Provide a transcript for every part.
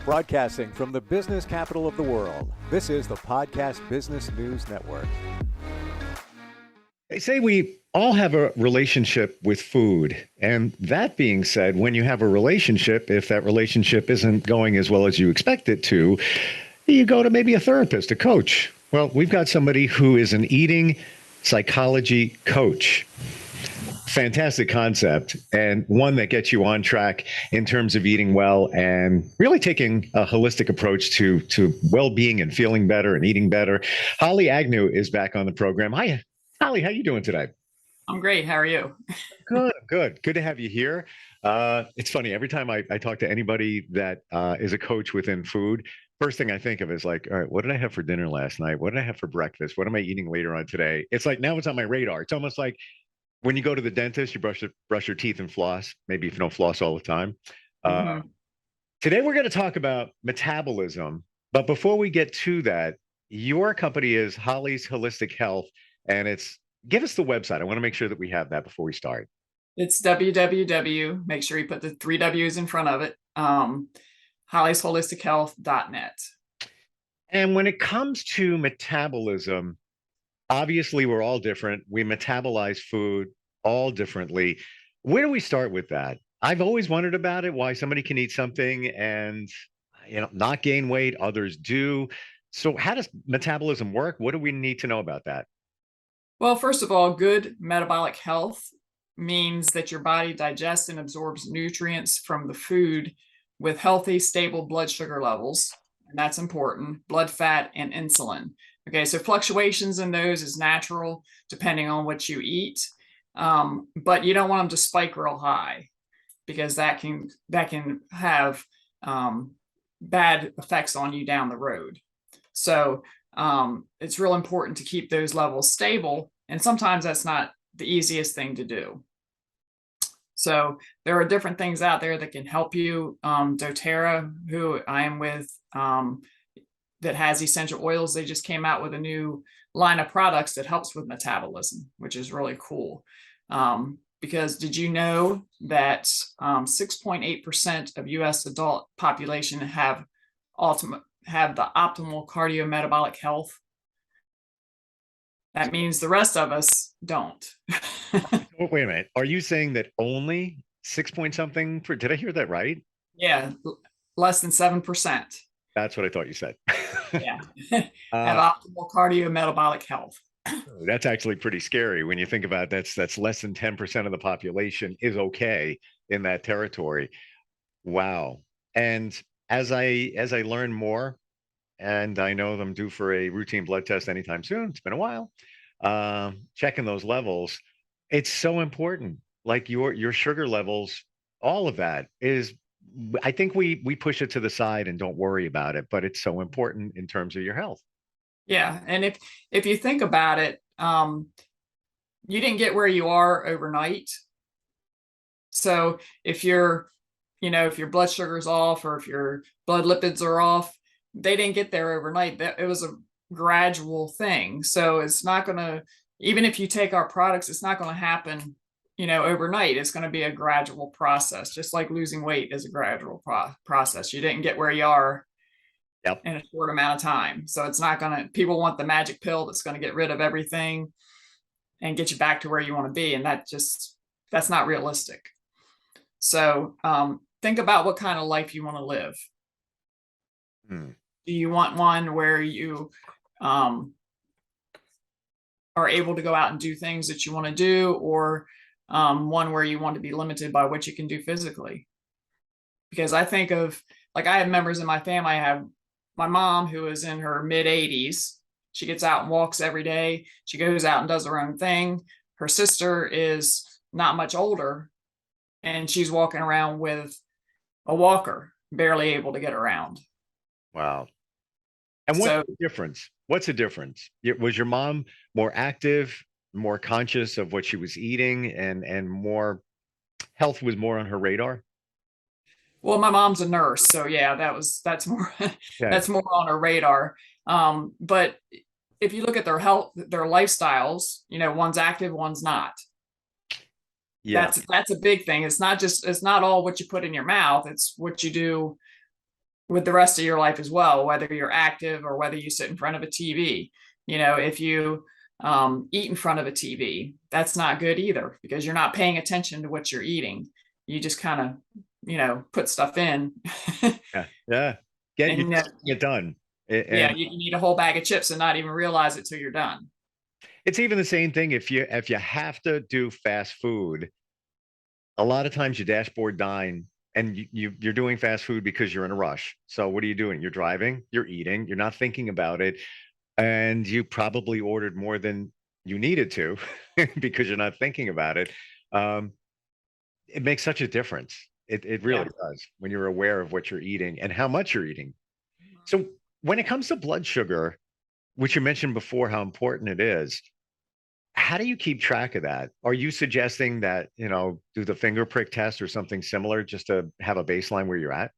Broadcasting from the business capital of the world, this is the Podcast Business News Network. They say we all have a relationship with food. And that being said, when you have a relationship, if that relationship isn't going as well as you expect it to, you go to maybe a therapist, a coach. Well, we've got somebody who is an eating psychology coach. Fantastic concept, and one that gets you on track in terms of eating well and really taking a holistic approach to well-being and feeling better and eating better. Holly Agnew is back on the program. Hi, Holly. How are you doing today? I'm great. How are you? Good to have you here. It's funny, every time I talk to anybody that is a coach within food, first thing I think of is like, all right, what did I have for dinner last night? What did I have for breakfast? What am I eating later on today? It's like now it's on my radar. It's almost like when you go to the dentist, you brush your teeth and floss, maybe if you don't floss all the time. Today, we're going to talk about metabolism. But before we get to that, your company is Holly's Holistic Health, and give us the website. I want to make sure that we have that before we start. It's www. Make sure you put the 3 W's in front of it. HollysHolisticHealth.net. And when it comes to metabolism, obviously, we're all different. We metabolize food all differently. Where do we start with that? I've always wondered about it, why somebody can eat something and not gain weight, others do. So how does metabolism work? What do we need to know about that? Well, first of all, good metabolic health means that your body digests and absorbs nutrients from the food with healthy, stable blood sugar levels. And that's important, blood fat and insulin. Okay, so fluctuations in those is natural depending on what you eat, but you don't want them to spike real high because that can have bad effects on you down the road. So it's real important to keep those levels stable, and sometimes that's not the easiest thing to do. So there are different things out there that can help you. doTERRA, who I am with, that has essential oils. They just came out with a new line of products that helps with metabolism, which is really cool. Because did you know that 6.8% of US adult population have the optimal cardiometabolic health? That means the rest of us don't. Wait a minute. Are you saying that only 6 point something? Did I hear that right? Yeah, less than 7%. That's what I thought you said. Yeah, have optimal cardiometabolic health. That's actually pretty scary when you think about that's less than 10% of the population is okay in that territory. Wow. And as I learn more, and I know I'm due for a routine blood test anytime soon, it's been a while, checking those levels, it's so important. Like your sugar levels, all of that is, I think we push it to the side and don't worry about it, but it's so important in terms of your health. Yeah, and if you think about it, you didn't get where you are overnight. So if your blood sugar's off or if your blood lipids are off, they didn't get there overnight. It was a gradual thing. So it's not going to, even if you take our products, it's not going to happen overnight. It's going to be a gradual process, just like losing weight is a gradual process. You didn't get where you are in a short amount of time. So it's not going to, people want the magic pill that's going to get rid of everything and get you back to where you want to be. And that's not realistic. So think about what kind of life you want to live. Do you want one where you are able to go out and do things that you want to do, or one where you want to be limited by what you can do physically? Because I think of, like, I have members in my family. I have my mom, who is in her mid-80s. She gets out and walks every day. She goes out and does her own thing. Her sister is not much older, and she's walking around with a walker, barely able to get around. Wow. And what's the difference? What's the difference? Was your mom more active, more conscious of what she was eating, and more health was more on her radar? Well, my mom's a nurse, so yeah, that's more that's more on her radar. But if you look at their health, their lifestyles, one's active, one's not. Yeah, that's a big thing. It's not all what you put in your mouth. It's what you do with the rest of your life as well, whether you're active or whether you sit in front of a TV. If you eat in front of a TV, that's not good either because you're not paying attention to what you're eating. You just kind of, put stuff in. Yeah, yeah. You're And just getting it done. yeah, And you can eat a whole bag of chips and not even realize it till you're done. it's even the same thing if you have to do fast food. A lot of times you dashboard dine and you're doing fast food because you're in a rush. So what are you doing? You're driving, you're eating, you're not thinking about it, and you probably ordered more than you needed to because you're not thinking about it. Um, it makes such a difference. It really Yeah. does when you're aware of what you're eating and how much you're eating. So when it comes to blood sugar, which you mentioned before, how important it is, how do you keep track of that? Are you suggesting that, do the finger prick test or something similar just to have a baseline where you're at?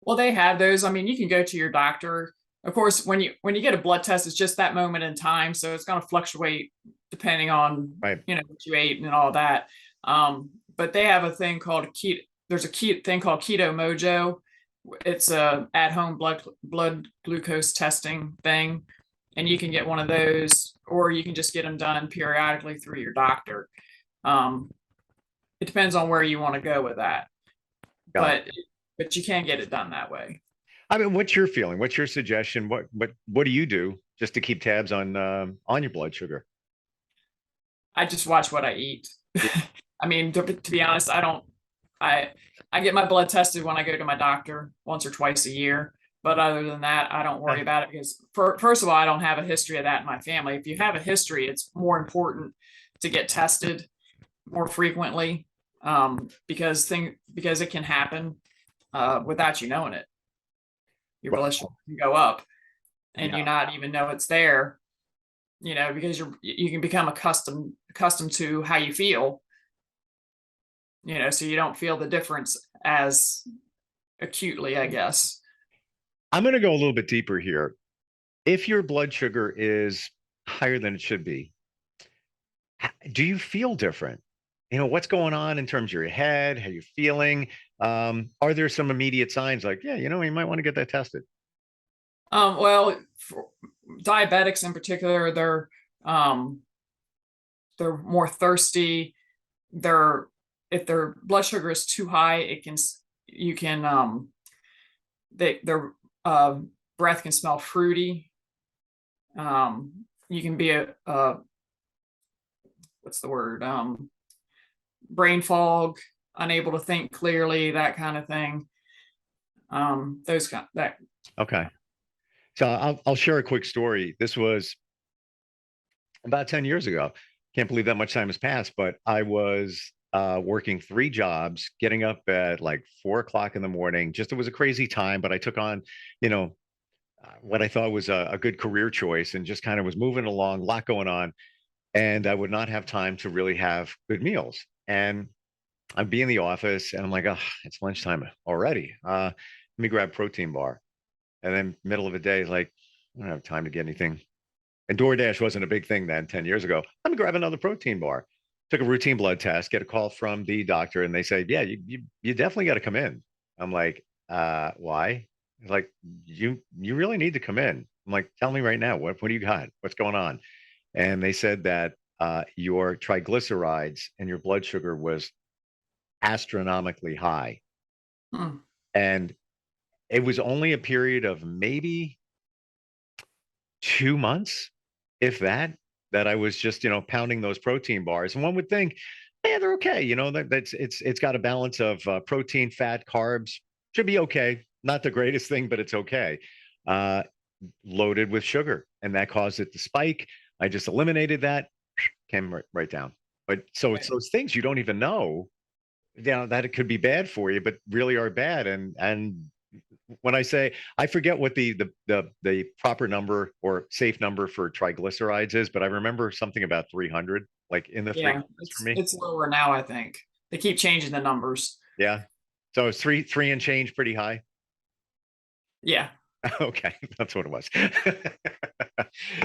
Well, they have those. I mean, you can go to your doctor. Of course, when you get a blood test, it's just that moment in time, so it's going to fluctuate depending on Right. what you ate and all that. But they have a thing called keto. There's a thing called Keto Mojo. It's a at-home blood glucose testing thing, and you can get one of those, or you can just get them done periodically through your doctor. Um, it depends on where you want to go with that, Got it. but you can get it done that way. I mean, what's your feeling? What's your suggestion? What do you do just to keep tabs on your blood sugar? I just watch what I eat. Yeah. I mean, to be honest, I don't. I I get my blood tested when I go to my doctor once or twice a year. But other than that, I don't worry about it because, first of all, I don't have a history of that in my family. If you have a history, it's more important to get tested more frequently, because it can happen without you knowing it. Your Well, blood sugar can go up, and yeah. you not even know it's there. Because you can become accustomed to how you feel. So you don't feel the difference as acutely, I guess. I'm going to go a little bit deeper here. If your blood sugar is higher than it should be, do you feel different? What's going on in terms of your head? How you feeling? Are there some immediate signs like, yeah, you might want to get that tested? Well, for diabetics in particular, um, they're more thirsty. They're If their blood sugar is too high, you can their breath can smell fruity. You can be what's the word? Brain fog, unable to think clearly, that kind of thing. Those kind that. Okay. So I'll share a quick story. This was about 10 years ago. Can't believe that much time has passed, but I was working three jobs, getting up at like 4 o'clock in the morning. Just it was a crazy time, but I took on, you know, what I thought was a good career choice and just kind of was moving along, a lot going on. And I would not have time to really have good meals. And I'd be in the office and I'm like, oh, it's lunchtime already. Let me grab protein bar. And then middle of the day, like, I don't have time to get anything. And DoorDash wasn't a big thing then 10 years ago. Let me grab another protein bar. Took a routine blood test, get a call from the doctor, and they say, yeah, you definitely got to come in. I'm like, why? He's like, you really need to come in. I'm like, tell me right now, what do you got? What's going on? And they said that your triglycerides and your blood sugar was astronomically high. Hmm. And it was only a period of maybe 2 months, if that I was just, pounding those protein bars. And one would think, yeah, they're okay. It's got a balance of protein, fat, carbs. Should be okay. Not the greatest thing, but it's okay. Uh, Loaded with sugar, and that caused it to spike. I just eliminated that, came right down. But so it's those things you don't even know, that it could be bad for you, but really are bad. And when I say, I forget what the proper number or safe number for triglycerides is, but I remember something about 300, like in the Yeah, 300s for me. it's lower now, I think. They keep changing the numbers. Yeah. So it's three and change pretty high. Yeah. Okay, that's what it was.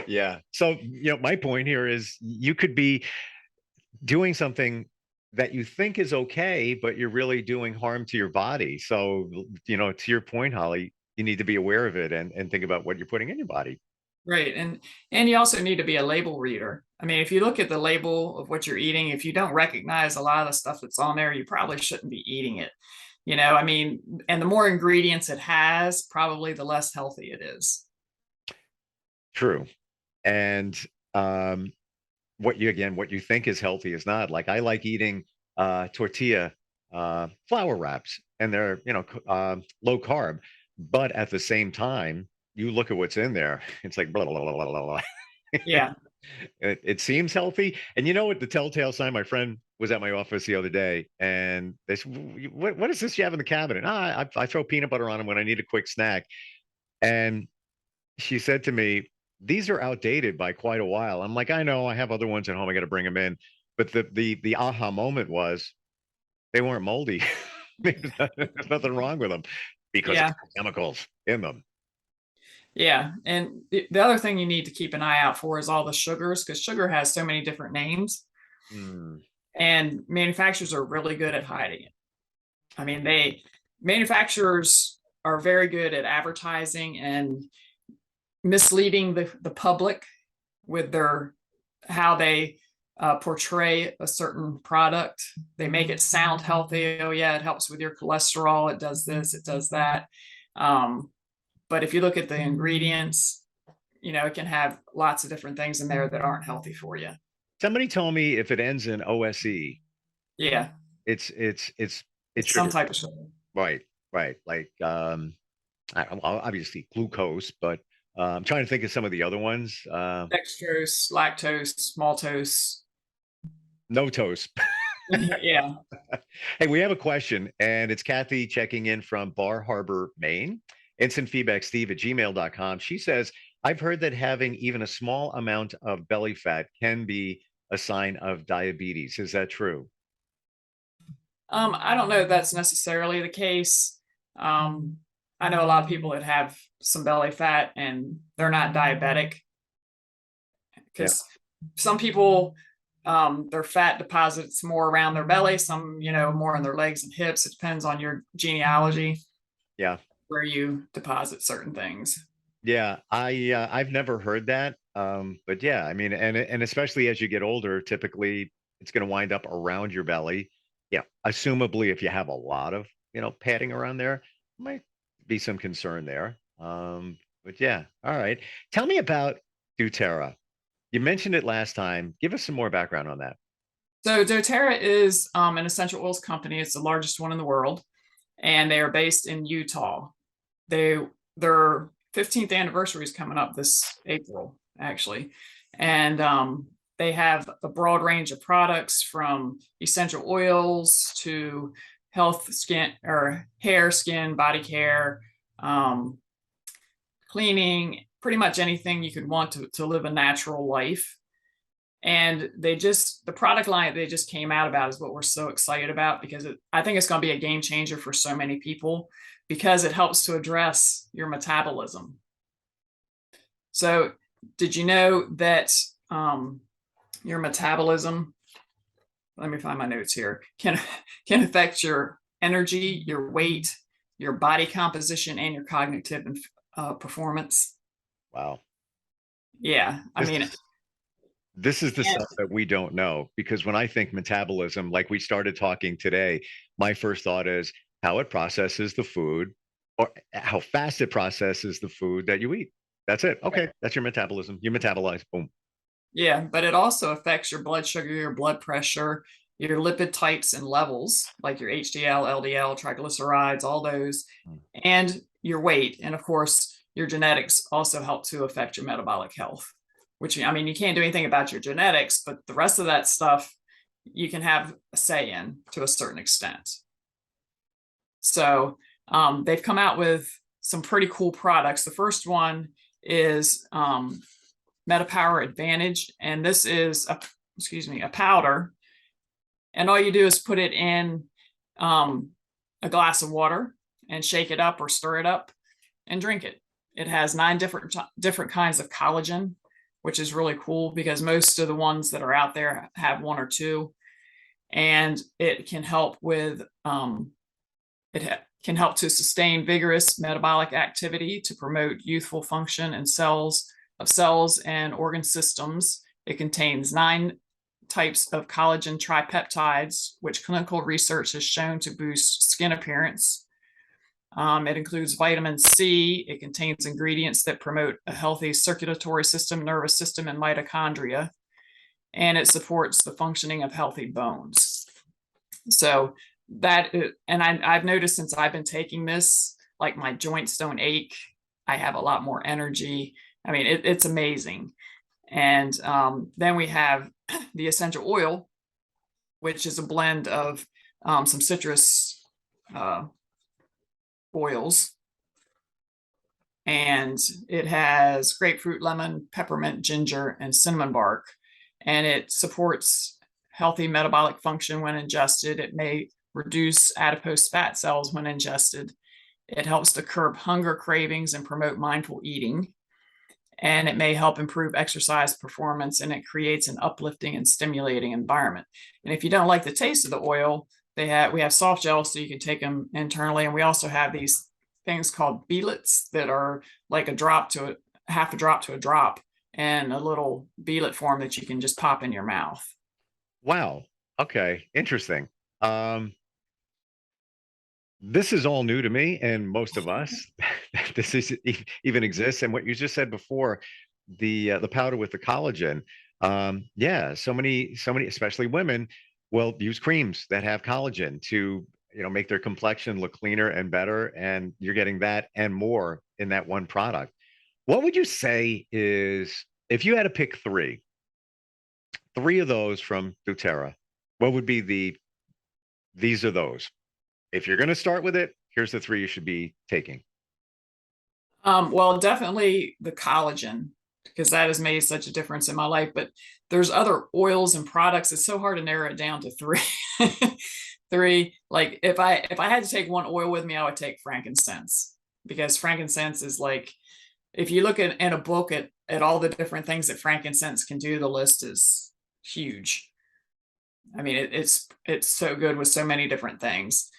Yeah. So, my point here is you could be doing something that you think is okay, but you're really doing harm to your body. So, to your point, Holly, you need to be aware of it and think about what you're putting in your body. Right. And you also need to be a label reader. I mean, if you look at the label of what you're eating, if you don't recognize a lot of the stuff that's on there, you probably shouldn't be eating it. I mean, and the more ingredients it has, probably the less healthy it is. True. And what you think is healthy is not. Like I like eating tortilla flour wraps, and they're low carb, but at the same time, you look at what's in there, it's like blah, blah, blah, blah, blah, blah. Yeah. It seems healthy. And you know what? The telltale sign, my friend was at my office the other day and they said, what is this you have in the cabinet? I throw peanut butter on them when I need a quick snack. And she said to me, these are outdated by quite a while. I'm like, I know, I have other ones at home. I got to bring them in. But the aha moment was they weren't moldy. There's nothing wrong with them because Yeah. of chemicals in them. Yeah. And the other thing you need to keep an eye out for is all the sugars, because sugar has so many different names. Mm, And manufacturers are really good at hiding it. I mean, manufacturers are very good at advertising and misleading the public with how they portray a certain product. They make it sound healthy. Oh yeah, it helps with your cholesterol. It does this, it does that. But if you look at the ingredients, it can have lots of different things in there that aren't healthy for you. somebody told me if it ends in OSE, Yeah, it's it's some sugar. type of sugar. Right, right. Like obviously glucose, but I'm trying to think of some of the other ones. Dextrose, lactose, maltose. No toast. Yeah. Hey, we have a question, and it's Kathy checking in from Bar Harbor, Maine. Instant feedback, Steve at gmail.com. She says, I've heard that having even a small amount of belly fat can be a sign of diabetes. Is that true? I don't know if that's necessarily the case. I know a lot of people that have some belly fat and they're not diabetic Yeah. because some people, their fat deposits more around their belly, some, more on their legs and hips. It depends on your genealogy Yeah. where you deposit certain things. Yeah. I've never heard that. But yeah, I mean, and especially as you get older, typically it's going to wind up around your belly. Yeah. Assumably, if you have a lot of, padding around there, might be some concern there. But yeah. All right. Tell me about doTERRA. You mentioned it last time. Give us some more background on that. So doTERRA is an essential oils company. It's the largest one in the world, and they are based in Utah. Their 15th anniversary is coming up this April, actually, and they have a broad range of products from essential oils to health, skin or hair, skin, body care, cleaning, pretty much anything you could want to live a natural life. And the product line they just came out about is what we're so excited about, because I think it's going to be a game changer for so many people because it helps to address your metabolism. So did you know that your metabolism, let me find my notes here, can affect your energy, your weight, your body composition, and your cognitive performance? Wow. Yeah. I mean, This is the stuff that we don't know, because when I think metabolism, like we started talking today, my first thought is how it processes the food or how fast it processes the food that you eat. That's it. Okay. That's your metabolism. You metabolize. Boom. yeah, but it also affects your blood sugar, your blood pressure, your lipid types and levels, like your HDL, LDL, triglycerides, all those, and your weight. And of course, your genetics also help to affect your metabolic health, which, I mean, you can't do anything about your genetics, but the rest of that stuff you can have a say in to a certain extent. So they've come out with some pretty cool products. The first one is MetaPower Advantage, and this is a powder, and all you do is put it in a glass of water and shake it up or stir it up and drink it. It has 9 different kinds of collagen, which is really cool because most of the ones that are out there have 1 or 2, and it can help with can help to sustain vigorous metabolic activity to promote youthful function in cells and organ systems. It contains 9 types of collagen tripeptides, which clinical research has shown to boost skin appearance. It includes vitamin C. It contains ingredients that promote a healthy circulatory system, nervous system, and mitochondria. And it supports the functioning of healthy bones. So I've noticed since I've been taking this, like my joints don't ache. I have a lot more energy. I mean, it's amazing. And then we have the essential oil, which is a blend of some citrus oils. And it has grapefruit, lemon, peppermint, ginger, and cinnamon bark. And it supports healthy metabolic function when ingested. It may reduce adipose fat cells when ingested. It helps to curb hunger cravings and promote mindful eating. And it may help improve exercise performance, and it creates an uplifting and stimulating environment. And if you don't like the taste of the oil, we have soft gels so you can take them internally. And we also have these things called beelets that are like half a drop to a drop, and a little beelet form that you can just pop in your mouth. Wow. Okay. Interesting. This is all new to me and most of us. This even exists. And what you just said before, the powder with the collagen. Yeah, so many, especially women, will use creams that have collagen to make their complexion look cleaner and better. And you're getting that and more in that one product. What would you say is, if you had to pick three of those from doTERRA, what would be these are those? If you're going to start with it, here's the 3 you should be taking. Well, definitely the collagen, because that has made such a difference in my life. But there's other oils and products. It's so hard to narrow it down to 3. 3. Like if I had to take one oil with me, I would take frankincense, because frankincense is like, if you look in a book at all the different things that frankincense can do, the list is huge. I mean, it's so good with so many different things.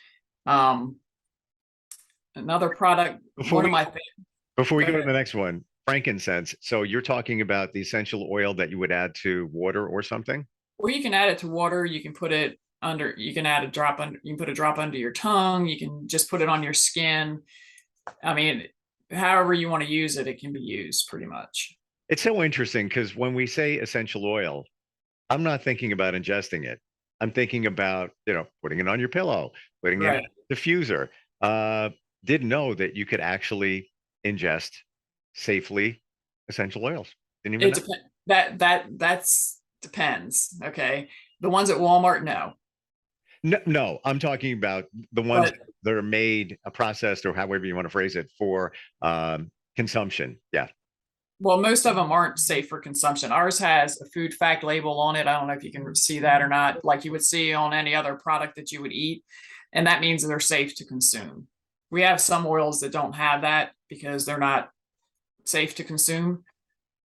Another product, Before we go to the next one, frankincense. So you're talking about the essential oil that you would add to water or something? Or you can add it to water. You can put it under. You can add a drop under. You can put a drop under your tongue. You can just put it on your skin. I mean, however you want to use it, it can be used pretty much. It's so interesting because when we say essential oil, I'm not thinking about ingesting it. I'm thinking about, putting it on your pillow, putting it in a diffuser. Didn't know that you could actually ingest safely essential oils. Didn't even know. That's depends. Okay. The ones at Walmart, no. No, I'm talking about the ones that are made, processed, or however you want to phrase it, for consumption. Yeah. Well, most of them aren't safe for consumption. Ours has a food fact label on it. I don't know if you can see that or not, like you would see on any other product that you would eat. And that means they're safe to consume. We have some oils that don't have that because they're not safe to consume,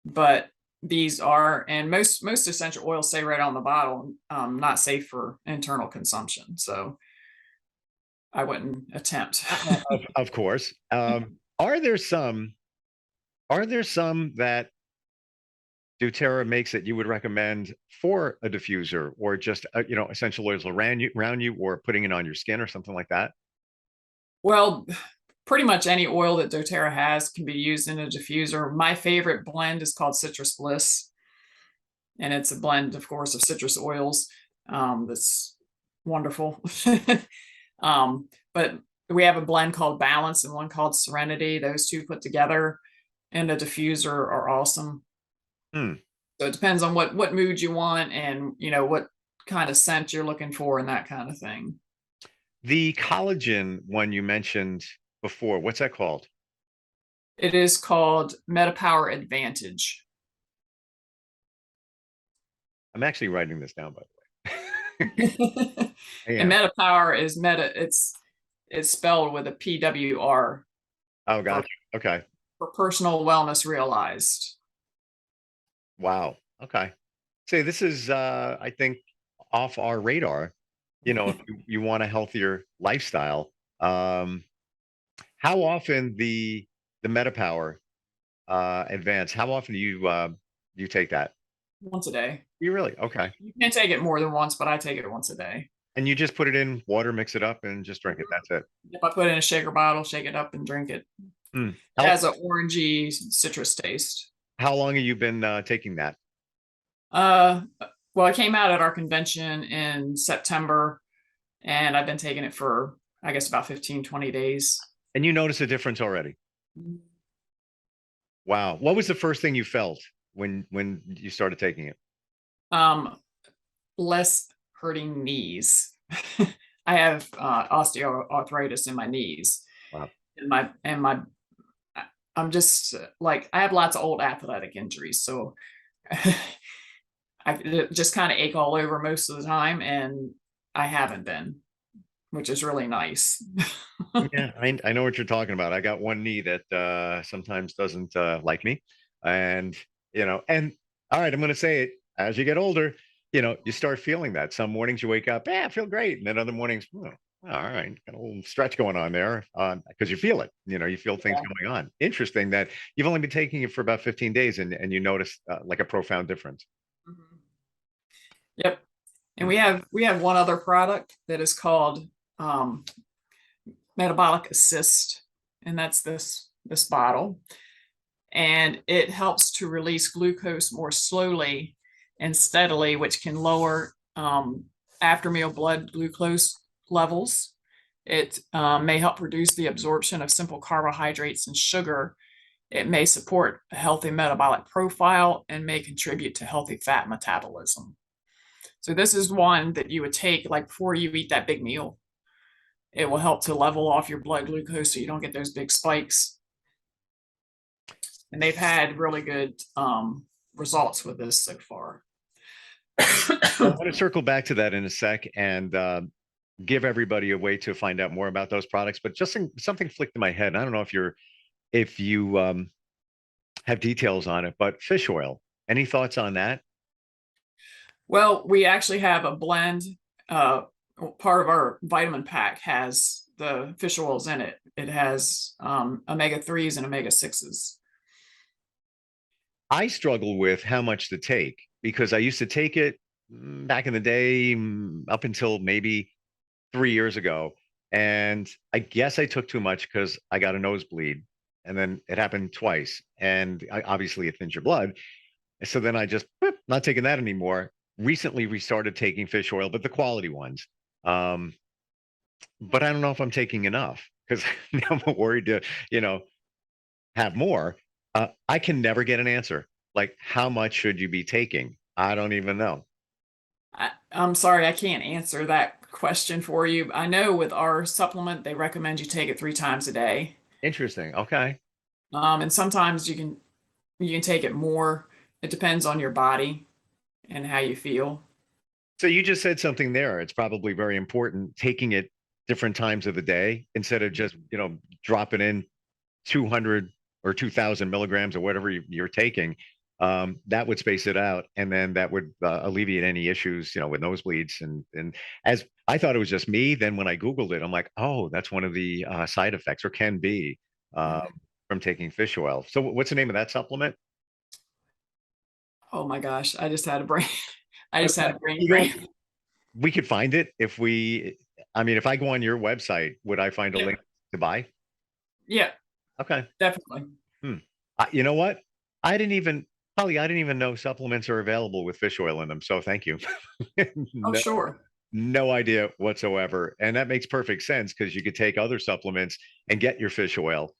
but these are, and most essential oils say right on the bottle, not safe for internal consumption. So I wouldn't attempt. Of course. Are there some that doTERRA makes that you would recommend for a diffuser, or just essential oils around you, or putting it on your skin or something like that? Well, pretty much any oil that doTERRA has can be used in a diffuser. My favorite blend is called Citrus Bliss, and it's a blend, of course, of citrus oils. That's wonderful. But we have a blend called Balance and one called Serenity. Those two put together in a diffuser are awesome. So it depends on what mood you want, and what kind of scent you're looking for, and that kind of thing. The collagen one you mentioned before, what's that called? It is called MetaPower Advantage. I'm actually writing this down, by the way. And MetaPower is it's spelled with a PWR. Oh, gotcha. Okay. For personal wellness realized. Wow. Okay. See, this is, I think, off our radar. If you want a healthier lifestyle, How often the MetaPower Advance? How often do you take that? Once a day. You really? Okay. You can't take it more than once, but I take it once a day. And you just put it in water, mix it up, and just drink it. That's it. If I put it in a shaker bottle, shake it up and drink it. Hmm. It has an orangey citrus taste. How long have you been taking that? Uh, well, it came out at our convention in September, and I've been taking it for, I guess, about 15, 20 days. And you notice a difference already? Wow. What was the first thing you felt when you started taking it? Um, less hurting knees. I have osteoarthritis in my knees, Wow. and I'm just like, I have lots of old athletic injuries, so I just kind of ache all over most of the time, and I haven't been, which is really nice. Yeah, I know what you're talking about. I got one knee that sometimes doesn't like me. And, and all right, I'm going to say it as you get older, you start feeling that. Some mornings you wake up, I feel great. And then other mornings, oh, all right, got a little stretch going on there because you feel it, you feel things Yeah. going on. Interesting that you've only been taking it for about 15 days and you notice like a profound difference. Mhm. Yep. And we have one other product that is called um, Metabolic Assist, and that's this bottle, and it helps to release glucose more slowly and steadily, which can lower after meal blood glucose levels. It may help reduce the absorption of simple carbohydrates and sugar. It may support a healthy metabolic profile and may contribute to healthy fat metabolism. So this is one that you would take like before you eat that big meal. It will help to level off your blood glucose so you don't get those big spikes. And they've had really good results with this so far. I want to circle back to that in a sec and give everybody a way to find out more about those products. But just something flicked in my head. I don't know if you have details on it, but fish oil. Any thoughts on that? Well, we actually have a blend. Part of our vitamin pack has the fish oils in it. It has omega-3s and omega-6s. I struggle with how much to take because I used to take it back in the day, up until maybe 3 years ago. And I guess I took too much because I got a nosebleed. And then it happened twice. And obviously, it thins your blood. So then I just not taking that anymore. Recently restarted taking fish oil, but the quality ones. Um, but I don't know if I'm taking enough because now I'm worried to, you know, have more. I can never get an answer. Like, how much should you be taking? I don't even know. I'm sorry, I can't answer that question for you. I know with our supplement, they recommend you take it 3 times a day. Interesting. Okay. And sometimes you can take it more. It depends on your body and how you feel. So you just said something there. It's probably very important taking it different times of the day instead of just, dropping in 200 or 2000 milligrams or whatever you're taking. That would space it out, and then that would alleviate any issues, with nosebleeds. And as I thought it was just me, then when I Googled it, I'm like, oh, that's one of the side effects, or can be, uh, from taking fish oil. So what's the name of that supplement? Oh my gosh, I just had a brain. I just had a brain You know, drain. we could find it I mean, if I go on your website, would I find a Yeah, link to buy? yeah, Okay. definitely. Hmm. You know what? I didn't even, Holly, I didn't even know supplements are available with fish oil in them. So thank you. Oh, No, sure. no idea whatsoever. And that makes perfect sense because you could take other supplements and get your fish oil.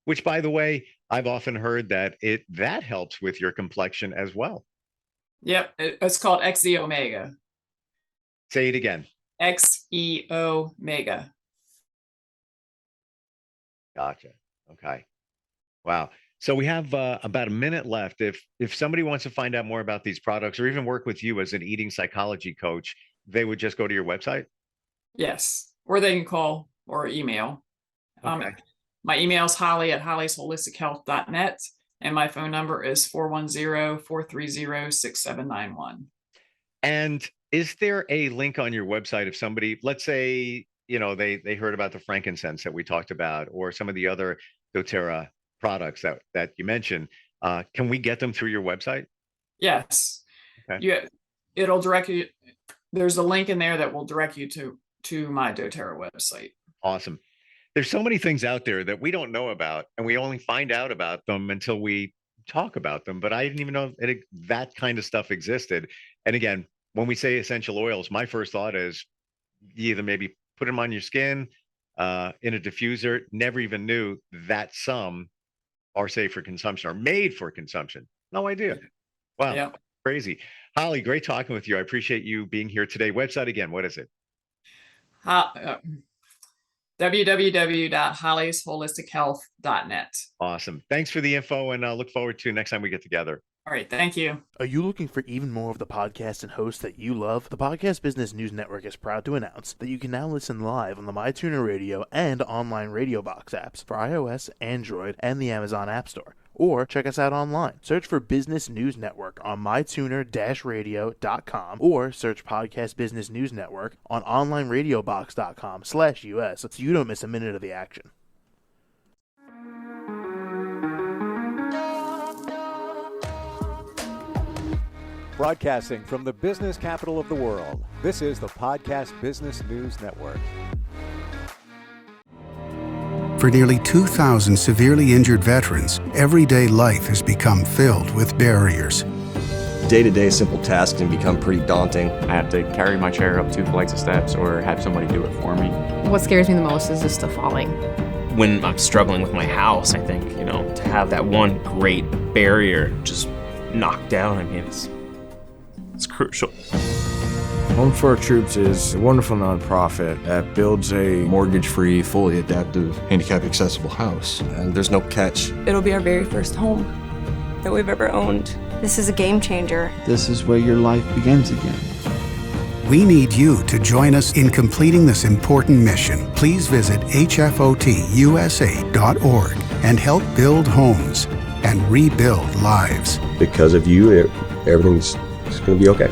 Which, by the way, I've often heard that that helps with your complexion as well. Yep, it's called XE Omega. Say it again. XE Omega. Gotcha. Okay. Wow. So we have about a minute left. If somebody wants to find out more about these products or even work with you as an eating psychology coach, they would just go to your website. Yes, or they can call or email. Um, Okay. my email is holly@hollysholistichealth.net, and my phone number is 410-430-6791. And is there a link on your website if somebody, let's say they heard about the frankincense that we talked about, or some of the other doTERRA products that you mentioned, can we get them through your website? Yes. Okay. It'll direct you. There's a link in there that will direct you to my doTERRA website. Awesome. There's so many things out there that we don't know about, and we only find out about them until we talk about them. But I didn't even know that kind of stuff existed. And again, when we say essential oils, my first thought is you either maybe put them on your skin, in a diffuser. Never even knew that some are safe for consumption or made for consumption. No idea. Wow. Yeah. Crazy. Holly, great talking with you. I appreciate you being here today. Website again, what is it? www.hollysHolisticHealth.net. Awesome. Thanks for the info, and I look forward to next time we get together. All right. Thank you. Are you looking for even more of the podcasts and hosts that you love? The Podcast Business News Network is proud to announce that you can now listen live on the MyTuner Radio and online Radio Box apps for iOS, Android, and the Amazon App Store. Or check us out online. Search for Business News Network on mytuner-radio.com or search Podcast Business News Network on onlineradiobox.com/US so you don't miss a minute of the action. Broadcasting from the business capital of the world, this is the Podcast Business News Network. For nearly 2,000 severely injured veterans, everyday life has become filled with barriers. Day-to-day simple tasks can become pretty daunting. I have to carry my chair up 2 flights of steps or have somebody do it for me. What scares me the most is just the falling. When I'm struggling with my house, I think, to have that one great barrier just knocked down, I mean, it's crucial. Home for Our Troops is a wonderful nonprofit that builds a Mortgage-free, fully adaptive, handicap-accessible house. And there's no catch. It'll be our very first home that we've ever owned. This is a game changer. This is where your life begins again. We need you to join us in completing this important mission. Please visit hfotusa.org and help build homes and rebuild lives. Because of you, everything's going to be okay.